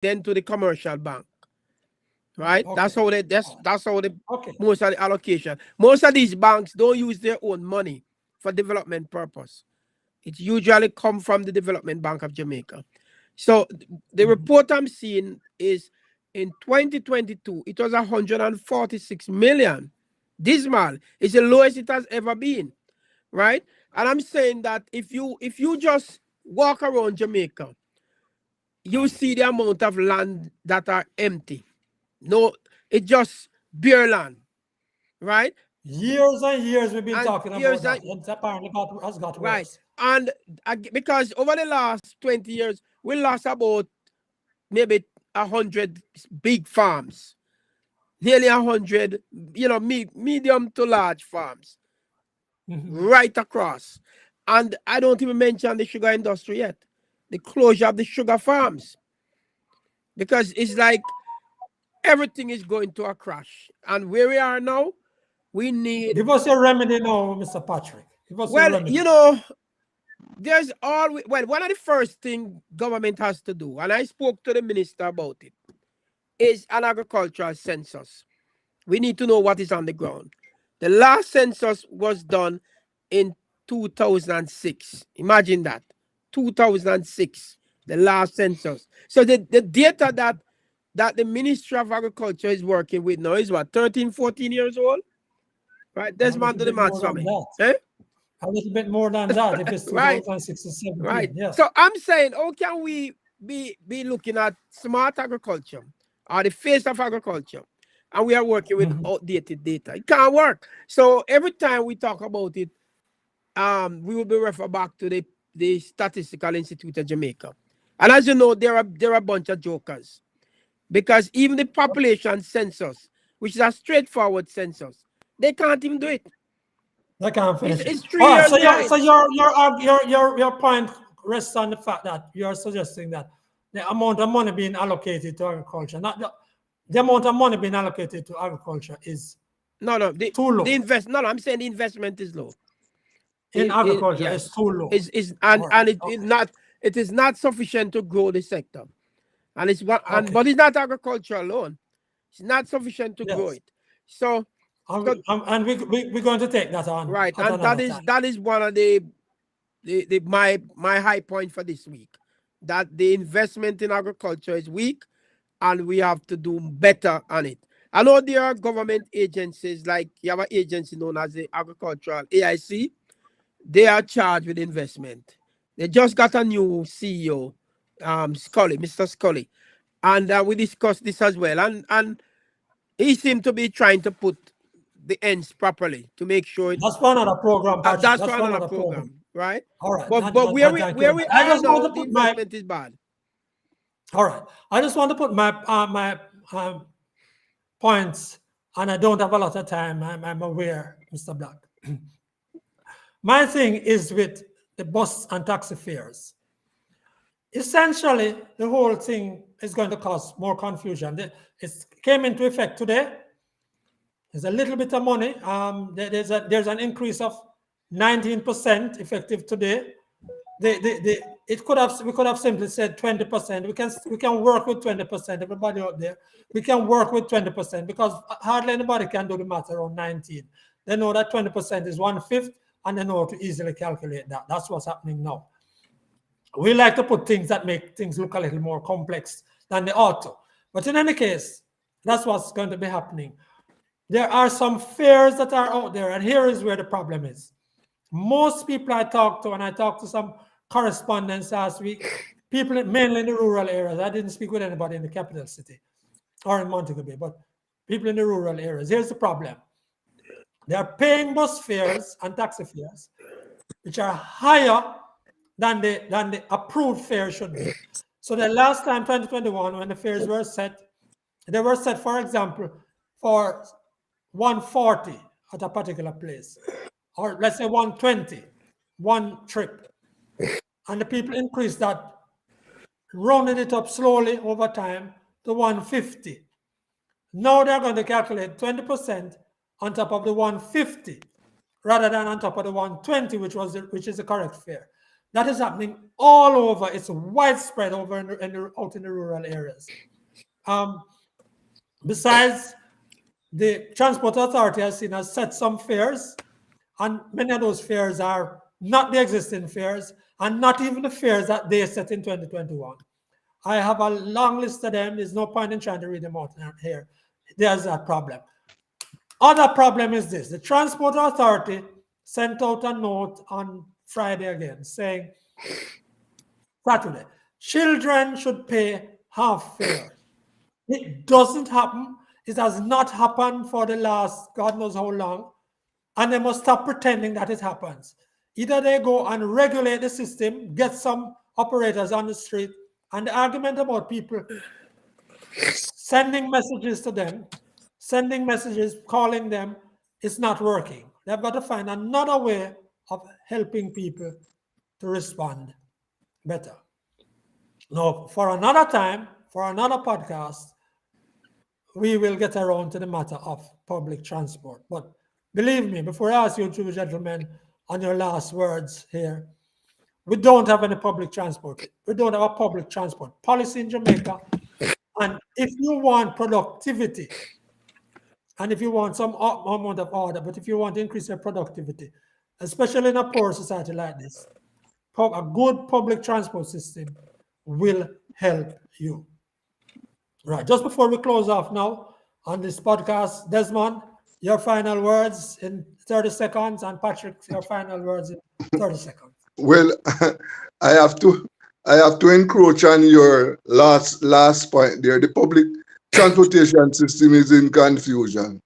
then to the commercial bank. Right? Okay. That's how the Okay. most of the allocation. Most of these banks don't use their own money for development purpose. It usually come from the Development Bank of Jamaica. So the report I'm seeing is in 2022, it was 146 million. Dismal. It's the lowest it has ever been. Right? And I'm saying that if you just walk around Jamaica, you see the amount of land that are empty. No, it's just bare land, right? Years and years we've been And talking about years that. and It's apparently has got right. worse. And because over the last 20 years, we lost about maybe 100 big farms, nearly 100, medium to large farms, right across. And I don't even mention the sugar industry yet, the closure of the sugar farms, because it's like everything is going to a crash. And where we are now, we need, Give us your remedy now, Mr. Patrick. Give us your well, remedy. there's always, well, one of the first thing government has to do, and I spoke to the minister about it, is an agricultural census. We need to know what is on the ground. The last census was done in 2006. Imagine that. 2006, the last census. So the data that the Ministry of Agriculture is working with now is what, 13, 14 years old? Right? A Desmond, little do the bit more maths for than me. that. Eh? A little bit more than that if it's Right. 2006 or 17. Right. Yes. So I'm saying, how can we be looking at smart agriculture or the face of agriculture, and we are working with outdated data? It can't work. So every time we talk about it, we will be referred back to the Statistical Institute of Jamaica. And as you know, there are a bunch of jokers, because even the population census, which is a straightforward census, they can't even do it. I can't finish It's it. 3 All right. years So behind. your point rests on the fact that you are suggesting that the amount of money being allocated to agriculture, not the amount of money being allocated to agriculture is No, too low. I'm saying the investment is low. In agriculture, Yes, it's too low. It is not sufficient to grow the sector, and but it's not agriculture alone. It's not sufficient to grow it. So we're going to take that on. Right, and that is one of my high point for this week. That the investment in agriculture is weak, and we have to do better on it. I know there are government agencies, like you have an agency known as the Agricultural AIC. They are charged with investment. They just got a new CEO, Mr. Scully, and we discussed this as well. And he seemed to be trying to put the ends properly to make sure that's for another program, Patrick. that's for another program, right? All right. But where we are now, the investment is bad. All right. I just want to put my points, and I don't have a lot of time. I'm aware, Mr. Black. My thing is with the bus and taxi fares. Essentially, the whole thing is going to cause more confusion. It came into effect today. There's a little bit of money. There's an increase of 19% effective today. We could have simply said 20%. We can work with 20%. Everybody out there, we can work with 20% because hardly anybody can do the math around 19. They know that 20% is 1/5, and they know how to easily calculate that. That's what's happening now. We like to put things that make things look a little more complex than they ought to. But in any case, that's what's going to be happening. There are some fears that are out there, and here is where the problem is. Most people I talk to, and I talked to some correspondents last week, people mainly in the rural areas. I didn't speak with anybody in the capital city or in Montego Bay, but people in the rural areas. Here's the problem. They are paying bus fares and taxi fares, which are higher than the approved fare should be. So the last time, 2021, when the fares were set, they were set, for example, for 140 at a particular place, or let's say 120, one trip. And the people increased that, rounded it up slowly over time to 150. Now they're going to calculate 20% on top of the 150 rather than on top of the 120, which is the correct fare. That is happening all over. It's widespread over out in the rural areas. Besides, the Transport Authority has set some fares, and many of those fares are not the existing fares and not even the fares that they set in 2021. I have a long list of them. There's no point in trying to read them out here. There's that problem. Other problem is this. The Transport Authority sent out a note on Friday again saying, Saturday, children should pay half fare. It doesn't happen. It has not happened for the last God knows how long. And they must stop pretending that it happens. Either they go and regulate the system, get some operators on the street, and the argument about people sending messages to them, sending messages, calling them, it's not working. They've got to find another way of helping people to respond better. Now, for another time, for another podcast, we will get around to the matter of public transport. But believe me, before I ask you two gentlemen on your last words here, we don't have any public transport. We don't have a public transport policy in Jamaica. And if you want productivity, and if you want some amount of order, but if you want to increase your productivity, especially in a poor society like this, a good public transport system will help you. Right, just before we close off now on this podcast, Desmond, your final words in 30 seconds, and Patrick, your final words in 30 seconds. Well, I have to encroach on your last point there. The public transportation system is in confusion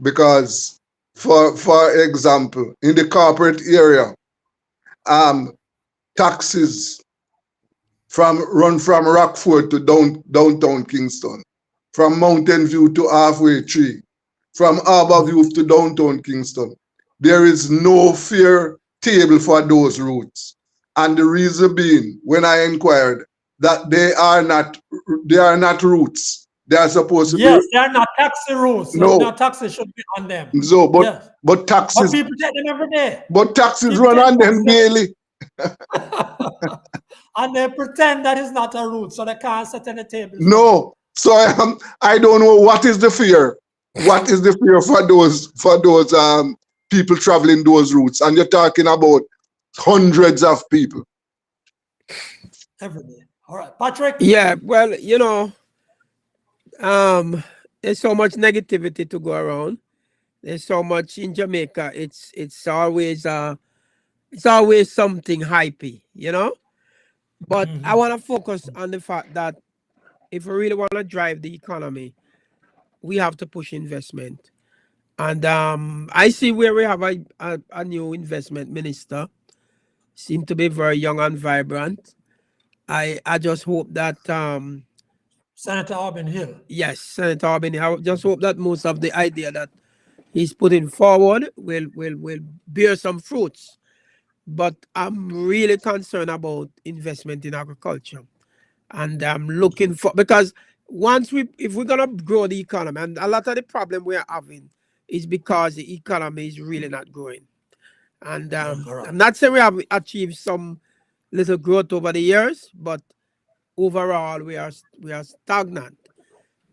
because, for example, in the corporate area, taxis run from Rockford to downtown Kingston, from Mountain View to Halfway Tree, from Harborview to downtown Kingston. There is no fare table for those routes. And the reason being, when I inquired, that they are not routes. They are supposed to be. Yes, they are not taxi routes. No taxi should be on them. So, but yes. but taxis. But people take them every day. But taxis run on them daily. And they pretend that is not a route, so they can't set any tables. No. So I don't know what is the fear. What is the fear for those people traveling those routes? And you're talking about hundreds of people. Every day. All right, Patrick. Yeah, well, there's so much negativity to go around. There's so much in Jamaica. It's always something hypey, But I want to focus on the fact that if we really want to drive the economy, we have to push investment. And I see where we have a new investment minister. Seem to be very young and vibrant. I just hope that Senator Auburn Hill. Yes, Senator Auburn. I just hope that most of the idea that he's putting forward will bear some fruits. But I'm really concerned about investment in agriculture. And I'm looking for, because if we're gonna grow the economy, and a lot of the problem we're having is because the economy is really not growing. And I'm not saying we have achieved some little growth over the years, but overall we are stagnant.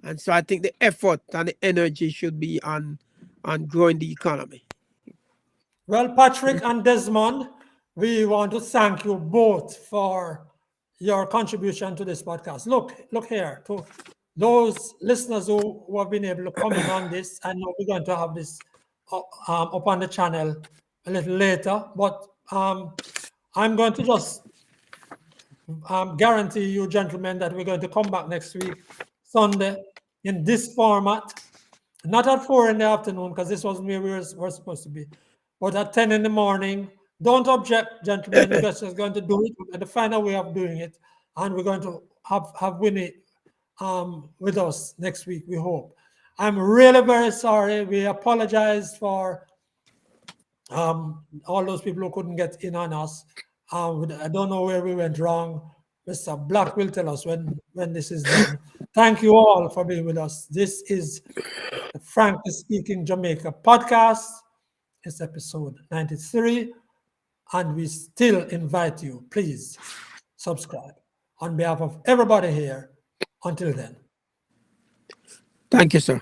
And so I think the effort and the energy should be on growing the economy. Well, Patrick and Desmond, we want to thank you both for your contribution to this podcast. Look here, to those listeners who have been able to come in on this. I know we're going to have this up on the channel a little later, but I'm going to just guarantee you, gentlemen, that we're going to come back next week, Sunday, in this format, not at 4 in the afternoon, because this wasn't where we were supposed to be, but at 10 in the morning. Don't object, gentlemen. We're just going to do it and the final way of doing it, and we're going to have Winnie with us next week, we hope. I'm really very sorry. We apologize for all those people who couldn't get in on us. I don't know where we went wrong. Mr. Black will tell us when this is done. Thank you all for being with us. This is the Frankly Speaking Jamaica Podcast. It's episode 93. and we still invite you, please subscribe. On behalf of everybody here, until then. Thank you, sir.